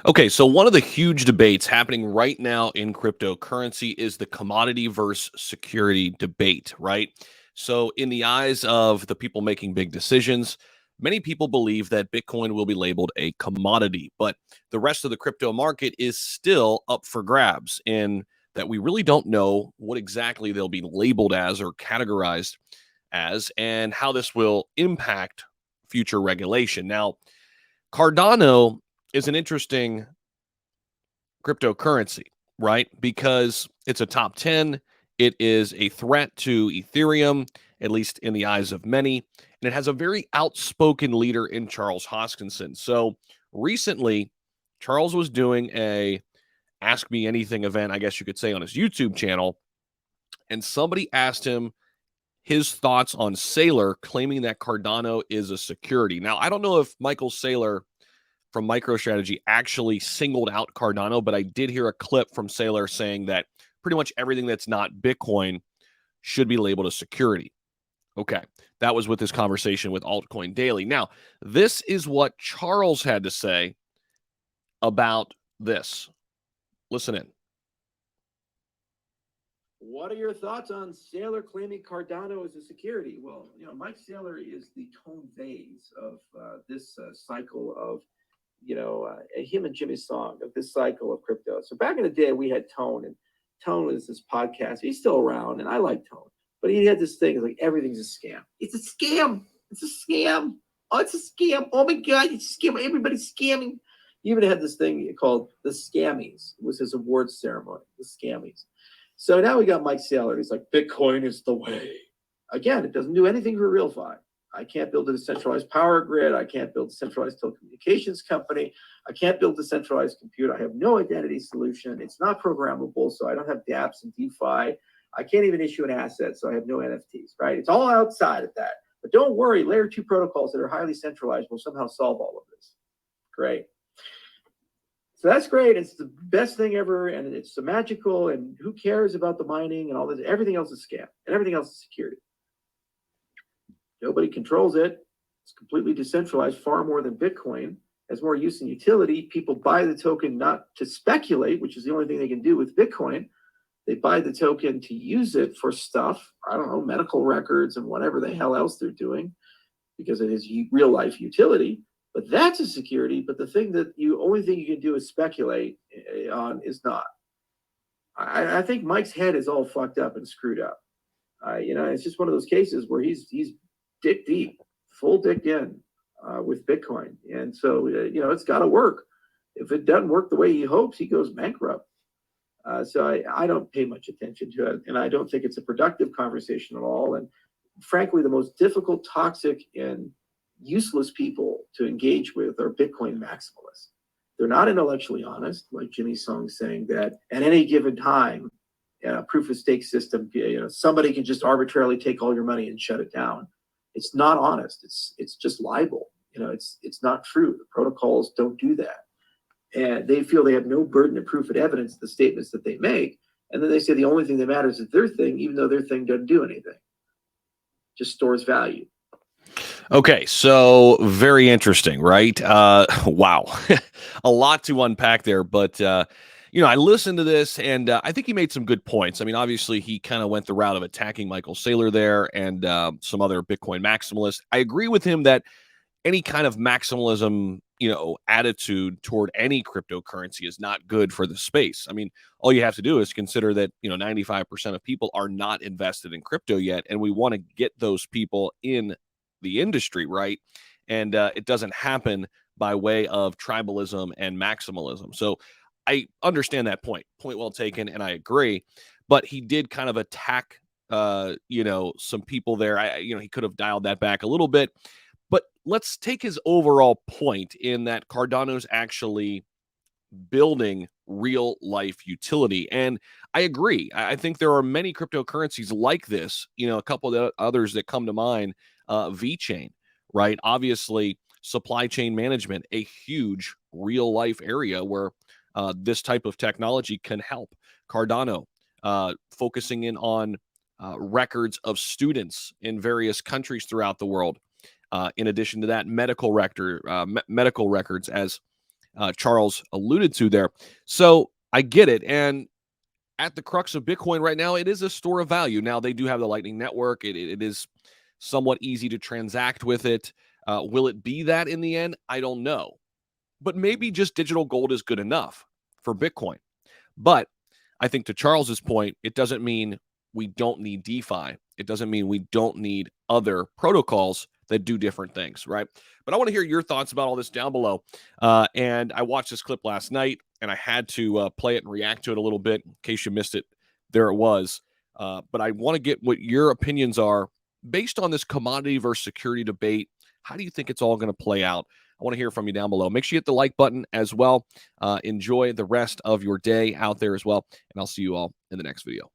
Okay, so one of the huge debates happening right now in cryptocurrency is the commodity versus security debate, right? So, in the eyes of the people making big decisions, many people believe that Bitcoin will be labeled a commodity, but the rest of the crypto market is still up for grabs in that we really don't know what exactly they'll be labeled as or categorized as and how this will impact future regulation. Now, Cardano is an interesting cryptocurrency, right? Because it's a top 10. It is a threat to Ethereum, at least in the eyes of many. And it has a very outspoken leader in Charles Hoskinson. So recently, Charles was doing a Ask Me Anything event, I guess you could say, on his YouTube channel. And somebody asked him his thoughts on Saylor claiming that Cardano is a security. Now, I don't know if Michael Saylor from MicroStrategy actually singled out Cardano, but I did hear a clip from Saylor saying that pretty much everything that's not Bitcoin should be labeled a security. Okay, that was with this conversation with Altcoin Daily. Now, this is what Charles had to say about this. Listen in. What are your thoughts on Saylor claiming Cardano as a security? Well, Mike Saylor is the tone vase of this cycle of, him and Jimmy Song of this cycle of crypto. So back in the day, we had Tone, and Tone was this podcast. He's still around, and I like Tone, but he had this thing like everything's a scam. It's a scam. It's a scam. Oh, it's a scam. Oh my God, it's a scam. Everybody's scamming. He even had this thing called the Scammies. It was his awards ceremony, the Scammies. So now we got Mike Saylor. He's like, Bitcoin is the way. Again, it doesn't do anything for RealFi. I can't build a decentralized power grid. I can't build a centralized telecommunications company. I can't build a centralized computer. I have no identity solution. It's not programmable, so I don't have dApps and DeFi. I can't even issue an asset, so I have no NFTs, right? It's all outside of that. But don't worry, layer 2 protocols that are highly centralized will somehow solve all of this. Great. So that's great. It's the best thing ever, and it's so magical, and who cares about the mining and all this? Everything else is scam, and everything else is security. Nobody controls it. It's completely decentralized, far more than Bitcoin. Has more use and utility. People buy the token not to speculate, which is the only thing they can do with Bitcoin. They buy the token to use it for stuff, I don't know, medical records and whatever the hell else they're doing, because it is real life utility. But that's a security. But the thing that only thing you can do is speculate on is not. I think Mike's head is all fucked up and screwed up. It's just one of those cases where he's dick deep, full dick in with Bitcoin. And so, it's got to work. If it doesn't work the way he hopes, he goes bankrupt. So I don't pay much attention to it. And I don't think it's a productive conversation at all. And frankly, the most difficult, toxic, and useless people to engage with are Bitcoin maximalists. They're not intellectually honest, like Jimmy Song saying that at any given time, proof of stake system, somebody can just arbitrarily take all your money and shut it down. It's not honest. It's just libel. It's not true. The protocols don't do that. And they feel they have no burden of proof and evidence of the statements that they make. And then they say the only thing that matters is their thing, even though their thing doesn't do anything. Just stores value. Okay, so very interesting, right? Wow. A lot to unpack there, but I listened to this and I think he made some good points. I mean, obviously, he kind of went the route of attacking Michael Saylor there and some other Bitcoin maximalists. I agree with him that any kind of maximalism, attitude toward any cryptocurrency is not good for the space. I mean, all you have to do is consider that, 95% of people are not invested in crypto yet, and we want to get those people in the industry, right? And it doesn't happen by way of tribalism and maximalism. So I understand that point well taken, and I agree. But he did kind of attack, some people there. He could have dialed that back a little bit. But let's take his overall point in that Cardano's actually building real life utility. And I agree. I think there are many cryptocurrencies like this, a couple of others that come to mind, VeChain, right? Obviously, supply chain management, a huge real life area where this type of technology can help. Cardano, focusing in on records of students in various countries throughout the world. In addition to that, medical records as Charles alluded to there. So I get it. And at the crux of Bitcoin right now, it is a store of value. Now, they do have the Lightning Network. It is somewhat easy to transact with it. Will it be that in the end? I don't know. But maybe just digital gold is good enough for Bitcoin. But I think to Charles's point, it doesn't mean we don't need DeFi. It doesn't mean we don't need other protocols that do different things, right? But I want to hear your thoughts about all this down below. And I watched this clip last night, and I had to play it and react to it a little bit in case you missed it. There it was. But I want to get what your opinions are based on this commodity versus security debate. How do you think it's all going to play out? I want to hear from you down below. Make sure you hit the like button as well. Enjoy the rest of your day out there as well. And I'll see you all in the next video.